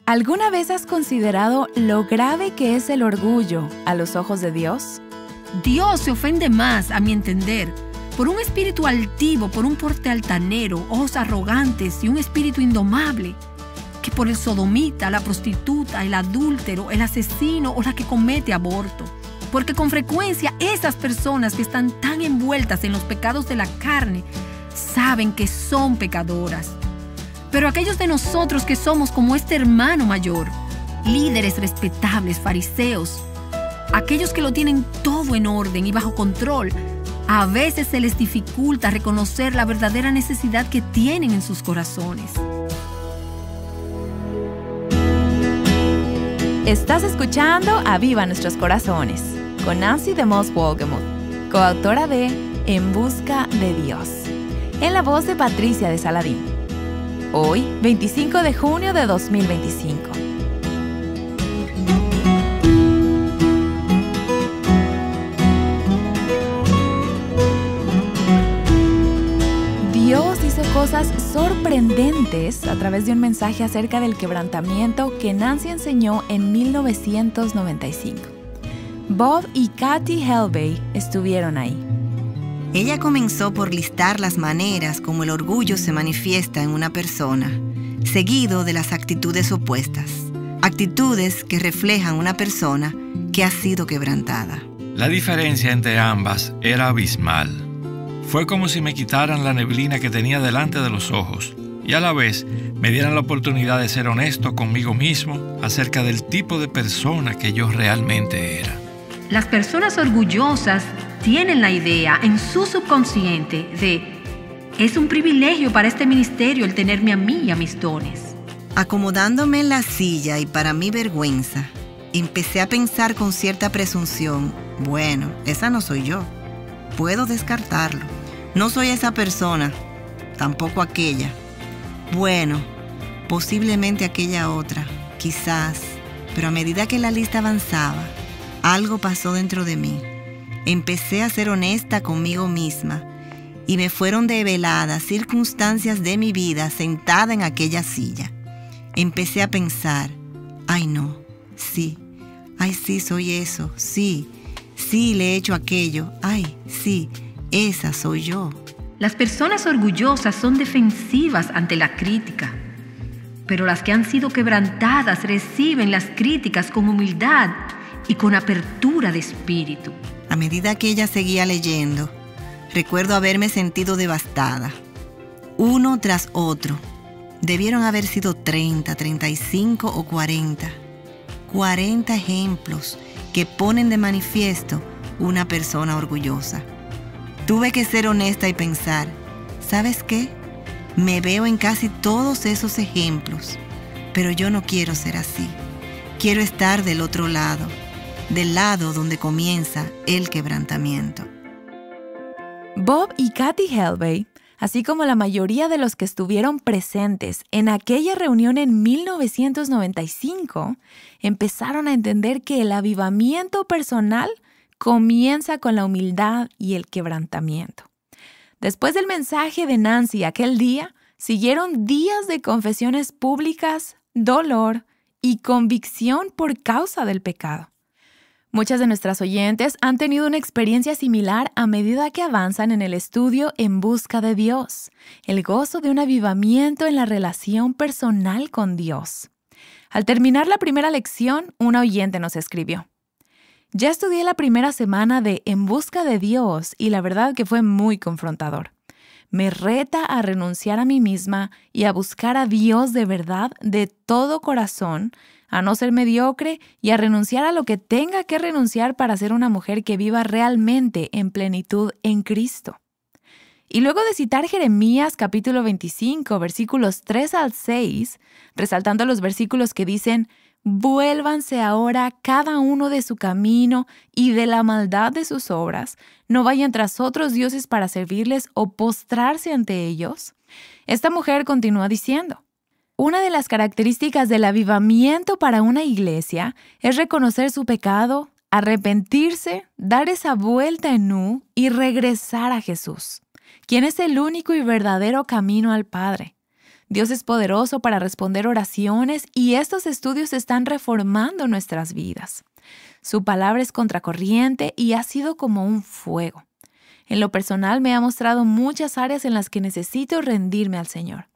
¿Alguna vez has considerado lo grave que es el orgullo a los ojos de Dios? Dios se ofende más, a mi entender, por un espíritu altivo, por un porte altanero, ojos arrogantes y un espíritu indomable, que por el sodomita, la prostituta, el adúltero, el asesino o la que comete aborto. Porque con frecuencia esas personas que están tan envueltas en los pecados de la carne saben que son pecadoras. Pero aquellos de nosotros que somos como este hermano mayor, líderes respetables, fariseos, aquellos que lo tienen todo en orden y bajo control, a veces se les dificulta reconocer la verdadera necesidad que tienen en sus corazones. Estás escuchando Aviva Nuestros Corazones con Nancy DeMoss Wolgemuth, coautora de En Busca de Dios, en la voz de Patricia de Saladín. Hoy, 25 de junio de 2025. Dios hizo cosas sorprendentes a través de un mensaje acerca del quebrantamiento que Nancy enseñó en 1995. Bob y Kathy Helbey estuvieron ahí. Ella comenzó por listar las maneras como el orgullo se manifiesta en una persona, seguido de las actitudes opuestas, actitudes que reflejan una persona que ha sido quebrantada. La diferencia entre ambas era abismal. Fue como si me quitaran la neblina que tenía delante de los ojos y a la vez me dieran la oportunidad de ser honesto conmigo mismo acerca del tipo de persona que yo realmente era. Las personas orgullosas tienen la idea en su subconsciente de es un privilegio para este ministerio el tenerme a mí y a mis dones. Acomodándome en la silla y para mi vergüenza, empecé a pensar con cierta presunción, bueno, esa no soy yo, puedo descartarlo. No soy esa persona, tampoco aquella. Bueno, posiblemente aquella otra, quizás, pero a medida que la lista avanzaba, algo pasó dentro de mí. Empecé a ser honesta conmigo misma y me fueron develadas circunstancias de mi vida sentada en aquella silla. Empecé a pensar, ay no, sí, ay sí soy eso, sí, le he hecho aquello, ay sí, esa soy yo. Las personas orgullosas son defensivas ante la crítica, pero las que han sido quebrantadas reciben las críticas con humildad y con apertura de espíritu. A medida que ella seguía leyendo, recuerdo haberme sentido devastada. Uno tras otro. Debieron haber sido 30, 35 o 40. 40 ejemplos que ponen de manifiesto una persona orgullosa. Tuve que ser honesta y pensar, ¿sabes qué? Me veo en casi todos esos ejemplos, pero yo no quiero ser así. Quiero estar del otro lado, del lado donde comienza el quebrantamiento. Bob y Kathy Helbey, así como la mayoría de los que estuvieron presentes en aquella reunión en 1995, empezaron a entender que el avivamiento personal comienza con la humildad y el quebrantamiento. Después del mensaje de Nancy aquel día, siguieron días de confesiones públicas, dolor y convicción por causa del pecado. Muchas de nuestras oyentes han tenido una experiencia similar a medida que avanzan en el estudio En Busca de Dios, el gozo de un avivamiento en la relación personal con Dios. Al terminar la primera lección, una oyente nos escribió: ya estudié la primera semana de En Busca de Dios y la verdad que fue muy confrontador. Me reta a renunciar a mí misma y a buscar a Dios de verdad de todo corazón, a no ser mediocre y a renunciar a lo que tenga que renunciar para ser una mujer que viva realmente en plenitud en Cristo. Y luego de citar Jeremías capítulo 25, versículos 3 al 6, resaltando los versículos que dicen: vuélvanse ahora cada uno de su camino y de la maldad de sus obras, no vayan tras otros dioses para servirles o postrarse ante ellos. Esta mujer continúa diciendo: una de las características del avivamiento para una iglesia es reconocer su pecado, arrepentirse, dar esa vuelta en U y regresar a Jesús, quien es el único y verdadero camino al Padre. Dios es poderoso para responder oraciones y estos estudios están reformando nuestras vidas. Su palabra es contracorriente y ha sido como un fuego. En lo personal me ha mostrado muchas áreas en las que necesito rendirme al Señor.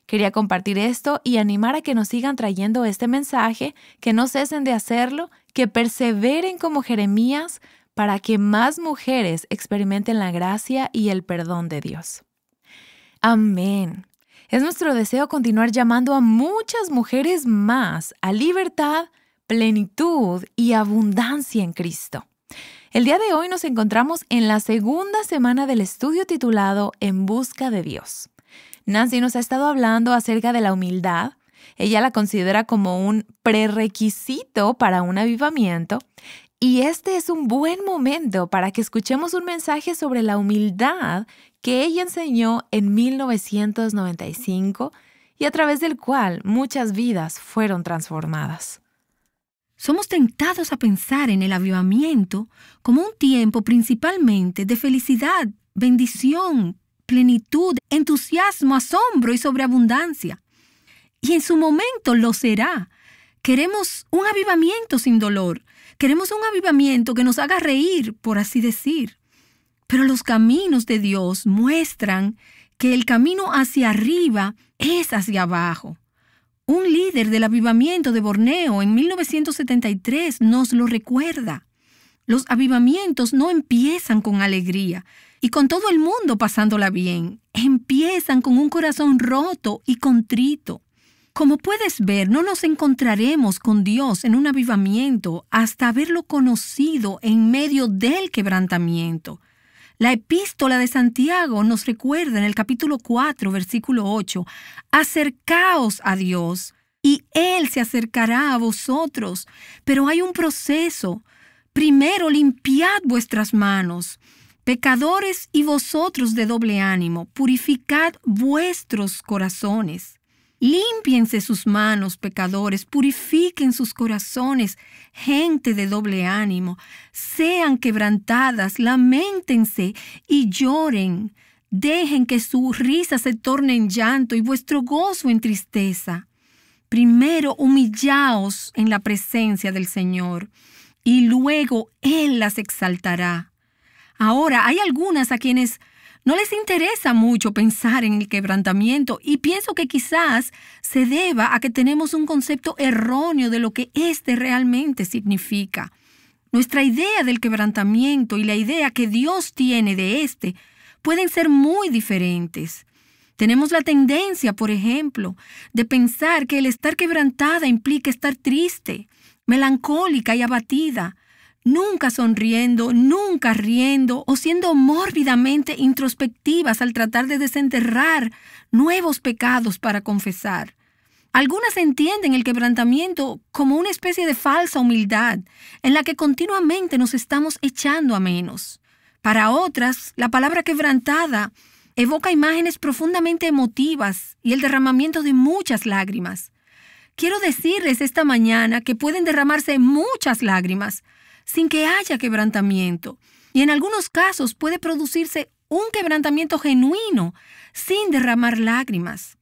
Quería compartir esto y animar a que nos sigan trayendo este mensaje, que no cesen de hacerlo, que perseveren como Jeremías para que más mujeres experimenten la gracia y el perdón de Dios. Amén. Es nuestro deseo continuar llamando a muchas mujeres más a libertad, plenitud y abundancia en Cristo. El día de hoy nos encontramos en la segunda semana del estudio titulado En busca de Dios. Nancy nos ha estado hablando acerca de la humildad. Ella la considera como un prerequisito para un avivamiento. Y este es un buen momento para que escuchemos un mensaje sobre la humildad que ella enseñó en 1995 y a través del cual muchas vidas fueron transformadas. Somos tentados a pensar en el avivamiento como un tiempo principalmente de felicidad, bendición, plenitud, entusiasmo, asombro y sobreabundancia. Y en su momento lo será. Queremos un avivamiento sin dolor. Queremos un avivamiento que nos haga reír, por así decir. Pero los caminos de Dios muestran que el camino hacia arriba es hacia abajo. Un líder del avivamiento de Borneo en 1973 nos lo recuerda. Los avivamientos no empiezan con alegría y con todo el mundo pasándola bien. Empiezan con un corazón roto y contrito. Como puedes ver, no nos encontraremos con Dios en un avivamiento hasta haberlo conocido en medio del quebrantamiento. La epístola de Santiago nos recuerda en el capítulo 4, versículo 8, acercaos a Dios y Él se acercará a vosotros. Pero hay un proceso. Primero limpiad vuestras manos, pecadores y vosotros de doble ánimo, purificad vuestros corazones. Límpiense sus manos, pecadores, purifiquen sus corazones, gente de doble ánimo. Sean quebrantadas, lamentense y lloren. Dejen que su risa se torne en llanto y vuestro gozo en tristeza. Primero humillaos en la presencia del Señor y luego Él las exaltará. Ahora, hay algunas a quienes no les interesa mucho pensar en el quebrantamiento y pienso que quizás se deba a que tenemos un concepto erróneo de lo que éste realmente significa. Nuestra idea del quebrantamiento y la idea que Dios tiene de éste pueden ser muy diferentes. Tenemos la tendencia, por ejemplo, de pensar que el estar quebrantada implica estar triste, melancólica y abatida, nunca sonriendo, nunca riendo o siendo mórbidamente introspectivas al tratar de desenterrar nuevos pecados para confesar. Algunas entienden el quebrantamiento como una especie de falsa humildad en la que continuamente nos estamos echando a menos. Para otras, la palabra quebrantada evoca imágenes profundamente emotivas y el derramamiento de muchas lágrimas. Quiero decirles esta mañana que pueden derramarse muchas lágrimas sin que haya quebrantamiento. Y en algunos casos puede producirse un quebrantamiento genuino sin derramar lágrimas.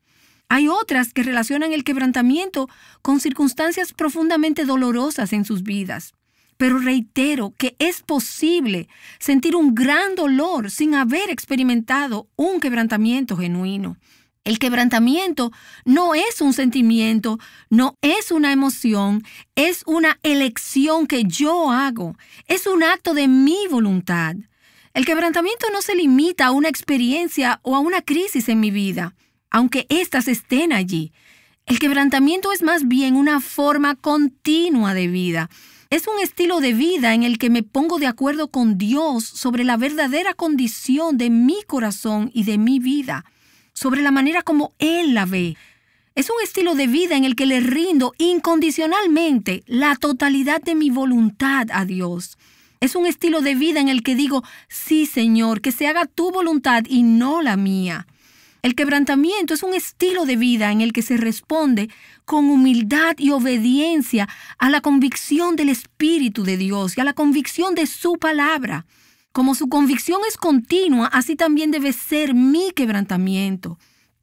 Hay otras que relacionan el quebrantamiento con circunstancias profundamente dolorosas en sus vidas. Pero reitero que es posible sentir un gran dolor sin haber experimentado un quebrantamiento genuino. El quebrantamiento no es un sentimiento, no es una emoción, es una elección que yo hago. Es un acto de mi voluntad. El quebrantamiento no se limita a una experiencia o a una crisis en mi vida, aunque éstas estén allí. El quebrantamiento es más bien una forma continua de vida. Es un estilo de vida en el que me pongo de acuerdo con Dios sobre la verdadera condición de mi corazón y de mi vida, sobre la manera como Él la ve. Es un estilo de vida en el que le rindo incondicionalmente la totalidad de mi voluntad a Dios. Es un estilo de vida en el que digo, sí, Señor, que se haga tu voluntad y no la mía. El quebrantamiento es un estilo de vida en el que se responde con humildad y obediencia a la convicción del Espíritu de Dios y a la convicción de su palabra. Como su convicción es continua, así también debe ser mi quebrantamiento.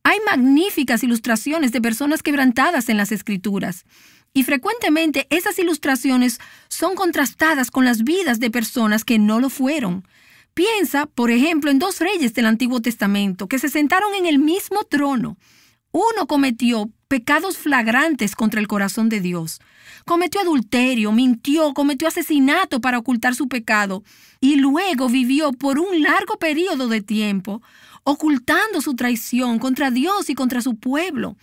Hay magníficas ilustraciones de personas quebrantadas en las Escrituras. Y frecuentemente esas ilustraciones son contrastadas con las vidas de personas que no lo fueron. Piensa, por ejemplo, en 2 reyes del Antiguo Testamento que se sentaron en el mismo trono. Uno cometió pecados flagrantes contra el corazón de Dios. Cometió adulterio, mintió, cometió asesinato para ocultar su pecado y luego vivió por un largo periodo de tiempo ocultando su traición contra Dios y contra su pueblo.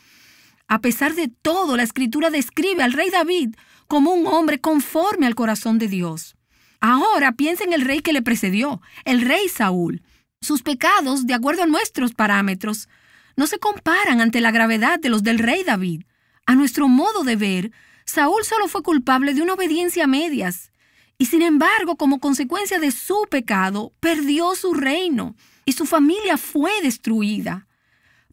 A pesar de todo, la Escritura describe al rey David como un hombre conforme al corazón de Dios. Ahora piensa en el rey que le precedió, el rey Saúl. Sus pecados, de acuerdo a nuestros parámetros, no se comparan ante la gravedad de los del rey David. A nuestro modo de ver, Saúl solo fue culpable de una obediencia a medias. Y sin embargo, como consecuencia de su pecado, perdió su reino y su familia fue destruida.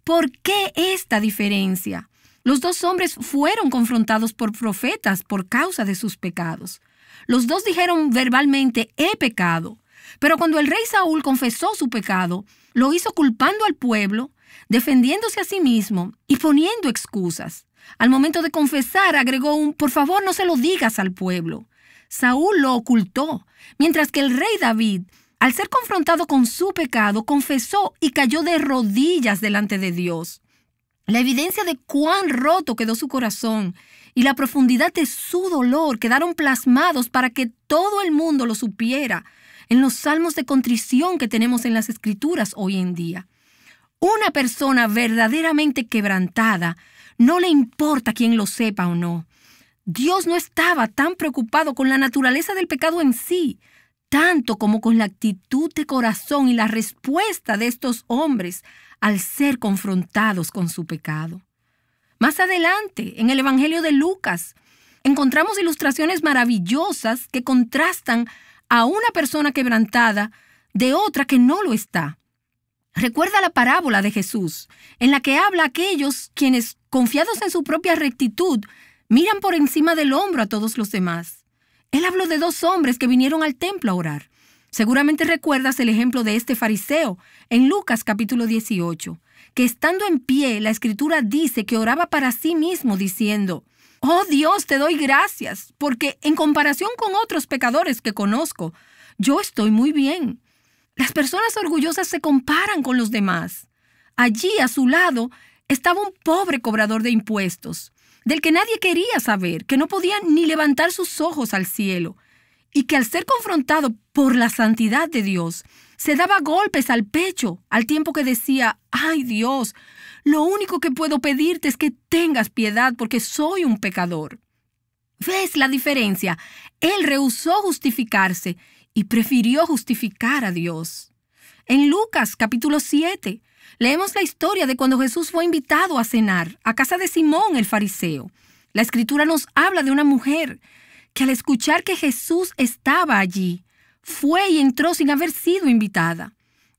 ¿Por qué esta diferencia? Los 2 hombres fueron confrontados por profetas por causa de sus pecados. Los 2 dijeron verbalmente, he pecado. Pero cuando el rey Saúl confesó su pecado, lo hizo culpando al pueblo, defendiéndose a sí mismo y poniendo excusas. Al momento de confesar, agregó por favor, no se lo digas al pueblo. Saúl lo ocultó, mientras que el rey David, al ser confrontado con su pecado, confesó y cayó de rodillas delante de Dios. La evidencia de cuán roto quedó su corazón y la profundidad de su dolor quedaron plasmados para que todo el mundo lo supiera en los salmos de contrición que tenemos en las Escrituras hoy en día. Una persona verdaderamente quebrantada no le importa quién lo sepa o no. Dios no estaba tan preocupado con la naturaleza del pecado en sí, tanto como con la actitud de corazón y la respuesta de estos hombres al ser confrontados con su pecado. Más adelante, en el Evangelio de Lucas, encontramos ilustraciones maravillosas que contrastan a una persona quebrantada de otra que no lo está. Recuerda la parábola de Jesús, en la que habla a aquellos quienes, confiados en su propia rectitud, miran por encima del hombro a todos los demás. Él habló de 2 hombres que vinieron al templo a orar. Seguramente recuerdas el ejemplo de este fariseo en Lucas capítulo 18, que estando en pie, la Escritura dice que oraba para sí mismo diciendo, «Oh Dios, te doy gracias, porque en comparación con otros pecadores que conozco, yo estoy muy bien». Las personas orgullosas se comparan con los demás. Allí, a su lado, estaba un pobre cobrador de impuestos, del que nadie quería saber, que no podía ni levantar sus ojos al cielo, y que al ser confrontado por la santidad de Dios, se daba golpes al pecho, al tiempo que decía, «Ay Dios, lo único que puedo pedirte es que tengas piedad porque soy un pecador». ¿Ves la diferencia? Él rehusó justificarse y prefirió justificar a Dios. En Lucas capítulo 7, leemos la historia de cuando Jesús fue invitado a cenar a casa de Simón el fariseo. La Escritura nos habla de una mujer que al escuchar que Jesús estaba allí, fue y entró sin haber sido invitada.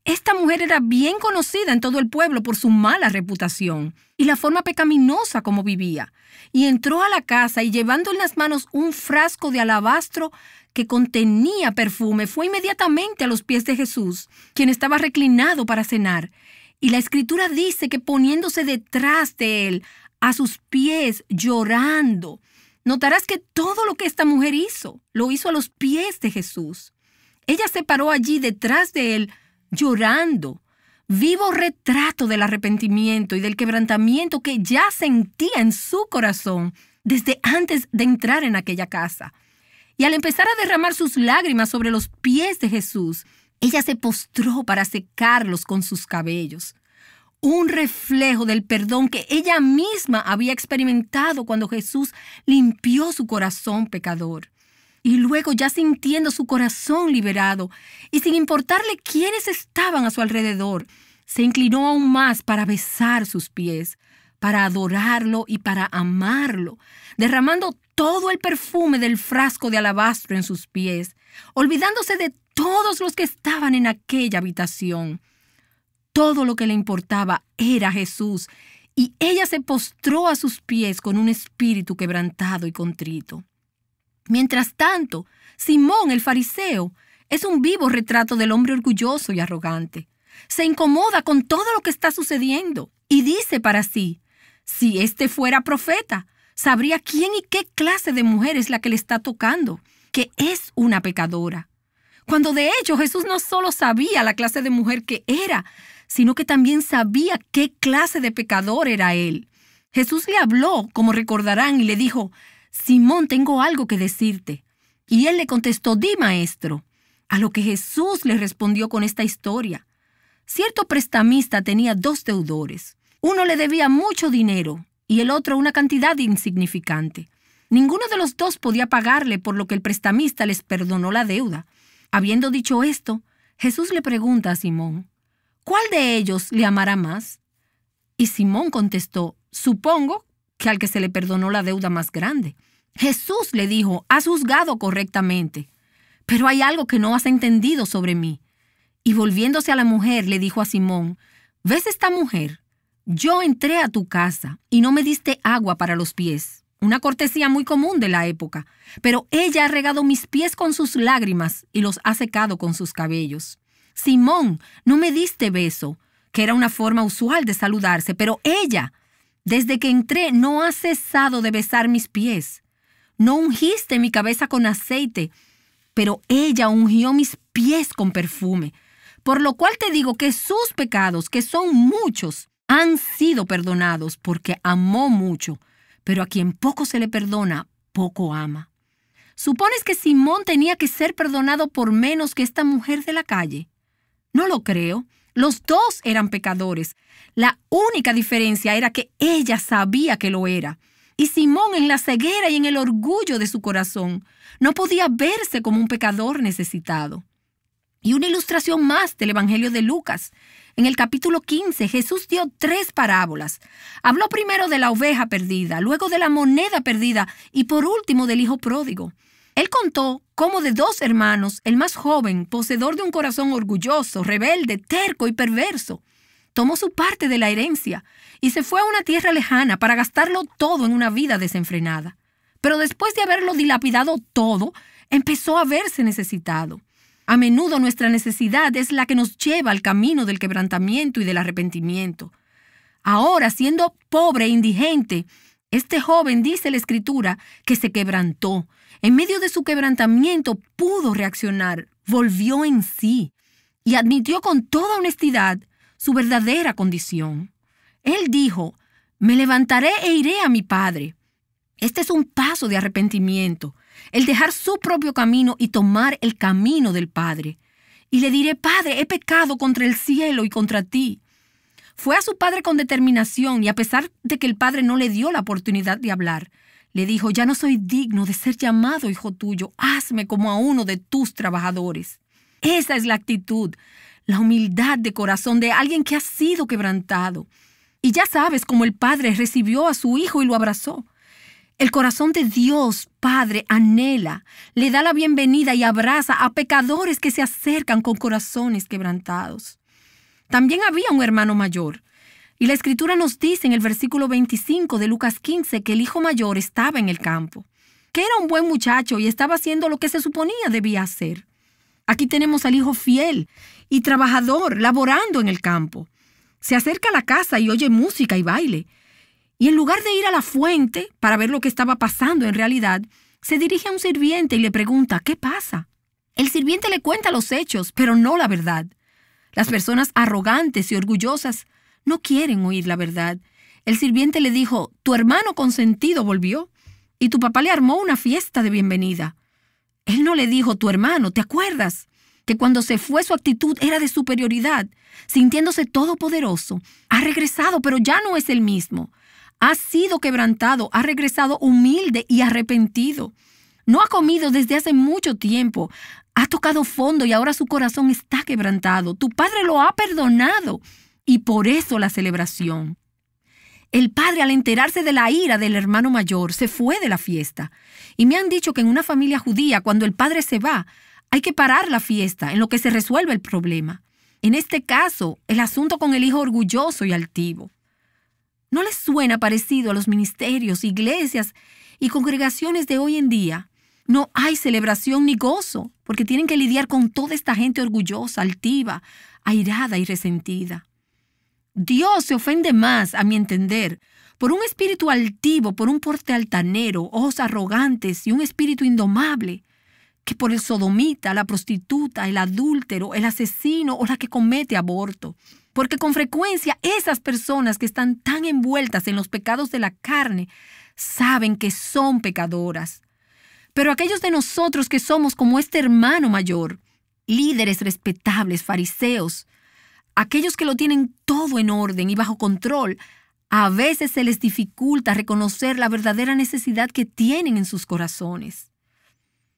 Esta mujer era bien conocida en todo el pueblo por su mala reputación y la forma pecaminosa como vivía. Y entró a la casa y llevando en las manos un frasco de alabastro que contenía perfume, fue inmediatamente a los pies de Jesús, quien estaba reclinado para cenar. Y la Escritura dice que poniéndose detrás de él, a sus pies, llorando. Notarás que todo lo que esta mujer hizo, lo hizo a los pies de Jesús. Ella se paró allí detrás de él, llorando, vivo retrato del arrepentimiento y del quebrantamiento que ya sentía en su corazón desde antes de entrar en aquella casa. Y al empezar a derramar sus lágrimas sobre los pies de Jesús, ella se postró para secarlos con sus cabellos. Un reflejo del perdón que ella misma había experimentado cuando Jesús limpió su corazón pecador. Y luego, ya sintiendo su corazón liberado y sin importarle quiénes estaban a su alrededor, se inclinó aún más para besar sus pies, para adorarlo y para amarlo, derramando todo el perfume del frasco de alabastro en sus pies, olvidándose de todos los que estaban en aquella habitación. Todo lo que le importaba era Jesús, y ella se postró a sus pies con un espíritu quebrantado y contrito. Mientras tanto, Simón el fariseo es un vivo retrato del hombre orgulloso y arrogante. Se incomoda con todo lo que está sucediendo y dice para sí, si este fuera profeta, sabría quién y qué clase de mujer es la que le está tocando, que es una pecadora. Cuando de hecho Jesús no solo sabía la clase de mujer que era, sino que también sabía qué clase de pecador era él. Jesús le habló, como recordarán, y le dijo, Simón, tengo algo que decirte. Y él le contestó, di, maestro. A lo que Jesús le respondió con esta historia. Cierto prestamista tenía 2 deudores. Uno le debía mucho dinero y el otro una cantidad insignificante. Ninguno de los 2 podía pagarle, por lo que el prestamista les perdonó la deuda. Habiendo dicho esto, Jesús le pregunta a Simón, ¿cuál de ellos le amará más? Y Simón contestó, supongo que al que se le perdonó la deuda más grande. Jesús le dijo, has juzgado correctamente, pero hay algo que no has entendido sobre mí. Y volviéndose a la mujer, le dijo a Simón, ¿ves esta mujer? Yo entré a tu casa y no me diste agua para los pies, una cortesía muy común de la época, pero ella ha regado mis pies con sus lágrimas y los ha secado con sus cabellos. Simón, no me diste beso, que era una forma usual de saludarse, pero ella, desde que entré, no ha cesado de besar mis pies. No ungiste mi cabeza con aceite, pero ella ungió mis pies con perfume. Por lo cual te digo que sus pecados, que son muchos, han sido perdonados porque amó mucho, pero a quien poco se le perdona, poco ama. ¿Supones que Simón tenía que ser perdonado por menos que esta mujer de la calle? No lo creo. Los 2 eran pecadores. La única diferencia era que ella sabía que lo era. Y Simón, en la ceguera y en el orgullo de su corazón, no podía verse como un pecador necesitado. Y una ilustración más del Evangelio de Lucas. En el capítulo 15, Jesús dio 3 parábolas. Habló primero de la oveja perdida, luego de la moneda perdida y por último del hijo pródigo. Él contó cómo de 2 hermanos, el más joven, poseedor de un corazón orgulloso, rebelde, terco y perverso, tomó su parte de la herencia y se fue a una tierra lejana para gastarlo todo en una vida desenfrenada. Pero después de haberlo dilapidado todo, empezó a verse necesitado. A menudo nuestra necesidad es la que nos lleva al camino del quebrantamiento y del arrepentimiento. Ahora, siendo pobre e indigente, este joven, dice la Escritura, que se quebrantó. En medio de su quebrantamiento pudo reaccionar, volvió en sí y admitió con toda honestidad su verdadera condición. Él dijo, me levantaré e iré a mi padre. Este es un paso de arrepentimiento, el dejar su propio camino y tomar el camino del Padre. Y le diré, Padre, he pecado contra el cielo y contra ti. Fue a su padre con determinación y a pesar de que el padre no le dio la oportunidad de hablar, le dijo, ya no soy digno de ser llamado hijo tuyo, hazme como a uno de tus trabajadores. Esa es la actitud, la humildad de corazón de alguien que ha sido quebrantado. Y ya sabes cómo el padre recibió a su hijo y lo abrazó. El corazón de Dios, Padre, anhela, le da la bienvenida y abraza a pecadores que se acercan con corazones quebrantados. También había un hermano mayor, y la Escritura nos dice en el versículo 25 de Lucas 15 que el hijo mayor estaba en el campo, que era un buen muchacho y estaba haciendo lo que se suponía debía hacer. Aquí tenemos al hijo fiel y trabajador, laborando en el campo. Se acerca a la casa y oye música y baile. Y en lugar de ir a la fuente para ver lo que estaba pasando en realidad, se dirige a un sirviente y le pregunta, ¿qué pasa? El sirviente le cuenta los hechos, pero no la verdad. Las personas arrogantes y orgullosas no quieren oír la verdad. El sirviente le dijo, tu hermano consentido volvió y tu papá le armó una fiesta de bienvenida. Él no le dijo, tu hermano, ¿te acuerdas? Que cuando se fue su actitud era de superioridad, sintiéndose todopoderoso. Ha regresado, pero ya no es el mismo. Ha sido quebrantado, ha regresado humilde y arrepentido. No ha comido desde hace mucho tiempo. Ha tocado fondo y ahora su corazón está quebrantado. Tu padre lo ha perdonado y por eso la celebración. El padre, al enterarse de la ira del hermano mayor, se fue de la fiesta. Y me han dicho que en una familia judía, cuando el padre se va, hay que parar la fiesta en lo que se resuelve el problema. En este caso, el asunto con el hijo orgulloso y altivo. ¿No les suena parecido a los ministerios, iglesias y congregaciones de hoy en día? No hay celebración ni gozo, porque tienen que lidiar con toda esta gente orgullosa, altiva, airada y resentida. Dios se ofende más, a mi entender, por un espíritu altivo, por un porte altanero, ojos arrogantes y un espíritu indomable, que por el sodomita, la prostituta, el adúltero, el asesino o la que comete aborto. Porque con frecuencia esas personas que están tan envueltas en los pecados de la carne saben que son pecadoras. Pero aquellos de nosotros que somos como este hermano mayor, líderes respetables, fariseos, aquellos que lo tienen todo en orden y bajo control, a veces se les dificulta reconocer la verdadera necesidad que tienen en sus corazones.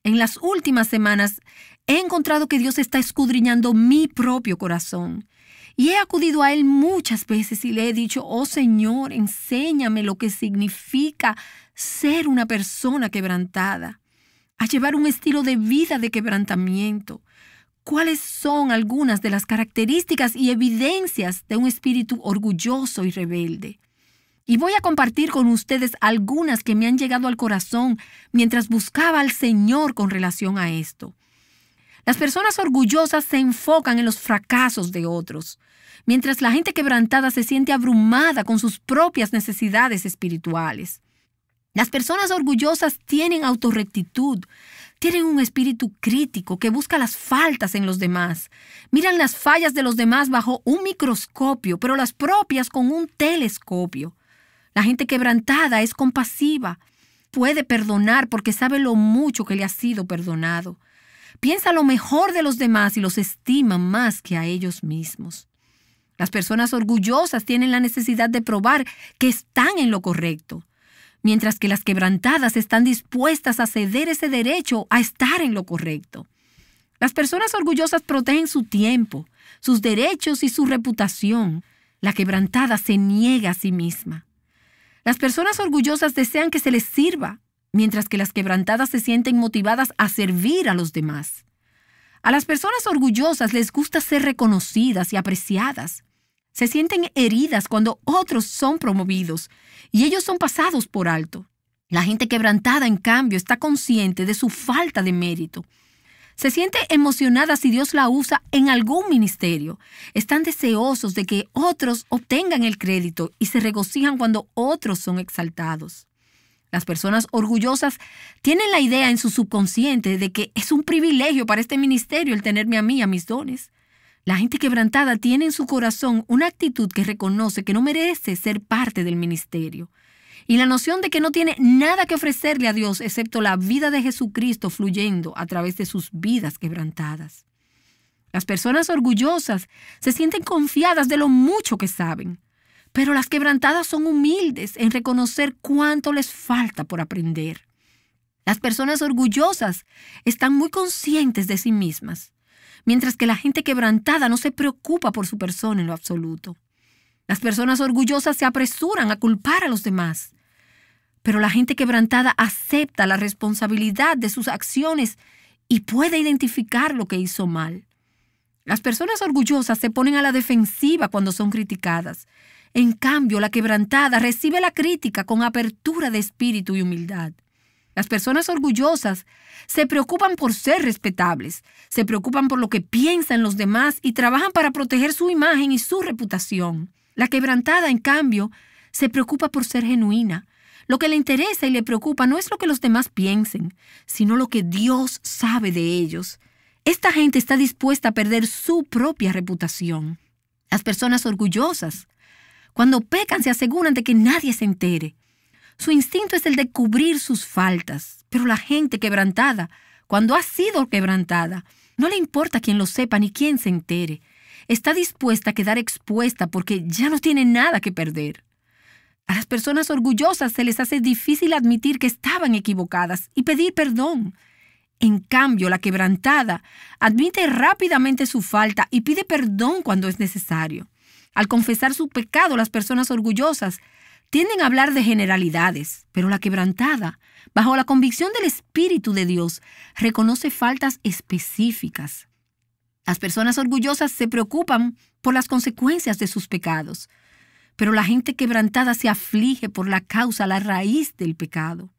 En las últimas semanas he encontrado que Dios está escudriñando mi propio corazón. Y he acudido a Él muchas veces y le he dicho, oh Señor, enséñame lo que significa ser una persona quebrantada, a llevar un estilo de vida de quebrantamiento. ¿Cuáles son algunas de las características y evidencias de un espíritu orgulloso y rebelde? Y voy a compartir con ustedes algunas que me han llegado al corazón mientras buscaba al Señor con relación a esto. Las personas orgullosas se enfocan en los fracasos de otros, mientras la gente quebrantada se siente abrumada con sus propias necesidades espirituales. Las personas orgullosas tienen autorrectitud, tienen un espíritu crítico que busca las faltas en los demás. Miran las fallas de los demás bajo un microscopio, pero las propias con un telescopio. La gente quebrantada es compasiva, puede perdonar porque sabe lo mucho que le ha sido perdonado. Piensa lo mejor de los demás y los estima más que a ellos mismos. Las personas orgullosas tienen la necesidad de probar que están en lo correcto, mientras que las quebrantadas están dispuestas a ceder ese derecho a estar en lo correcto. Las personas orgullosas protegen su tiempo, sus derechos y su reputación. La quebrantada se niega a sí misma. Las personas orgullosas desean que se les sirva, mientras que las quebrantadas se sienten motivadas a servir a los demás. A las personas orgullosas les gusta ser reconocidas y apreciadas. Se sienten heridas cuando otros son promovidos y ellos son pasados por alto. La gente quebrantada, en cambio, está consciente de su falta de mérito. Se siente emocionada si Dios la usa en algún ministerio. Están deseosos de que otros obtengan el crédito y se regocijan cuando otros son exaltados. Las personas orgullosas tienen la idea en su subconsciente de que es un privilegio para este ministerio el tenerme a mí, a mis dones. La gente quebrantada tiene en su corazón una actitud que reconoce que no merece ser parte del ministerio. Y la noción de que no tiene nada que ofrecerle a Dios excepto la vida de Jesucristo fluyendo a través de sus vidas quebrantadas. Las personas orgullosas se sienten confiadas de lo mucho que saben, pero las quebrantadas son humildes en reconocer cuánto les falta por aprender. Las personas orgullosas están muy conscientes de sí mismas, mientras que la gente quebrantada no se preocupa por su persona en lo absoluto. Las personas orgullosas se apresuran a culpar a los demás, pero la gente quebrantada acepta la responsabilidad de sus acciones y puede identificar lo que hizo mal. Las personas orgullosas se ponen a la defensiva cuando son criticadas. En cambio, la quebrantada recibe la crítica con apertura de espíritu y humildad. Las personas orgullosas se preocupan por ser respetables, se preocupan por lo que piensan los demás y trabajan para proteger su imagen y su reputación. La quebrantada, en cambio, se preocupa por ser genuina. Lo que le interesa y le preocupa no es lo que los demás piensen, sino lo que Dios sabe de ellos. Esta gente está dispuesta a perder su propia reputación. Las personas orgullosas, cuando pecan, se aseguran de que nadie se entere. Su instinto es el de cubrir sus faltas, pero la gente quebrantada, cuando ha sido quebrantada, no le importa quién lo sepa ni quién se entere. Está dispuesta a quedar expuesta porque ya no tiene nada que perder. A las personas orgullosas se les hace difícil admitir que estaban equivocadas y pedir perdón. En cambio, la quebrantada admite rápidamente su falta y pide perdón cuando es necesario. Al confesar su pecado, las personas orgullosas tienden a hablar de generalidades, pero la quebrantada, bajo la convicción del Espíritu de Dios, reconoce faltas específicas. Las personas orgullosas se preocupan por las consecuencias de sus pecados, pero la gente quebrantada se aflige por la causa, la raíz del pecado.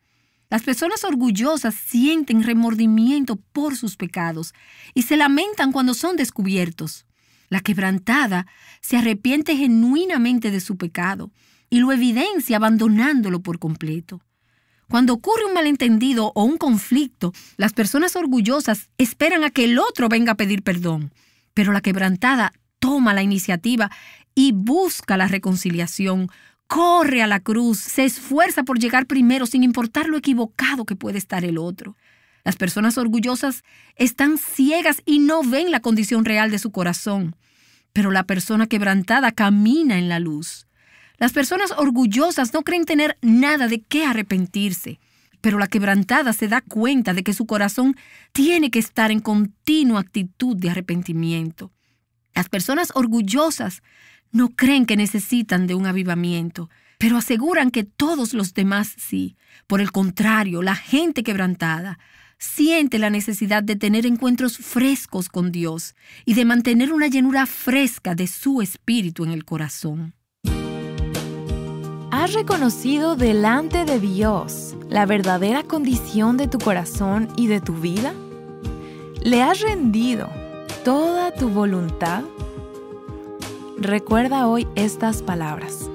Las personas orgullosas sienten remordimiento por sus pecados y se lamentan cuando son descubiertos. La quebrantada se arrepiente genuinamente de su pecado y lo evidencia abandonándolo por completo. Cuando ocurre un malentendido o un conflicto, las personas orgullosas esperan a que el otro venga a pedir perdón, pero la quebrantada toma la iniciativa y busca la reconciliación, corre a la cruz, se esfuerza por llegar primero sin importar lo equivocado que puede estar el otro. Las personas orgullosas están ciegas y no ven la condición real de su corazón, pero la persona quebrantada camina en la luz. Las personas orgullosas no creen tener nada de qué arrepentirse, pero la quebrantada se da cuenta de que su corazón tiene que estar en continua actitud de arrepentimiento. Las personas orgullosas no creen que necesitan de un avivamiento, pero aseguran que todos los demás sí. Por el contrario, la gente quebrantada siente la necesidad de tener encuentros frescos con Dios y de mantener una llenura fresca de su espíritu en el corazón. ¿Has reconocido delante de Dios la verdadera condición de tu corazón y de tu vida? ¿Le has rendido toda tu voluntad? Recuerda hoy estas palabras.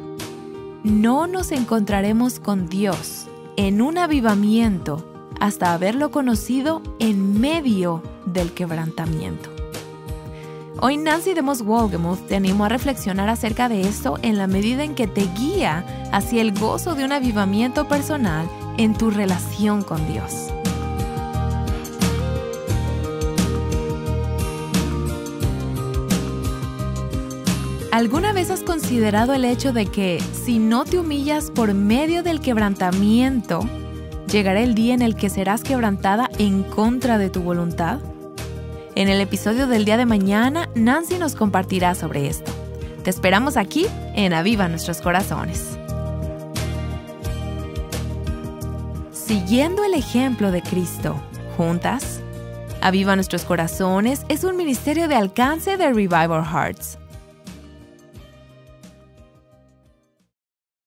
No nos encontraremos con Dios en un avivamiento hasta haberlo conocido en medio del quebrantamiento. Hoy Nancy DeMoss Wolgemuth te animó a reflexionar acerca de esto en la medida en que te guía hacia el gozo de un avivamiento personal en tu relación con Dios. ¿Alguna vez has considerado el hecho de que si no te humillas por medio del quebrantamiento, llegará el día en el que serás quebrantada en contra de tu voluntad? En el episodio del día de mañana, Nancy nos compartirá sobre esto. Te esperamos aquí en Aviva Nuestros Corazones. Siguiendo el ejemplo de Cristo, juntas, Aviva Nuestros Corazones es un ministerio de alcance de Revive Our Hearts.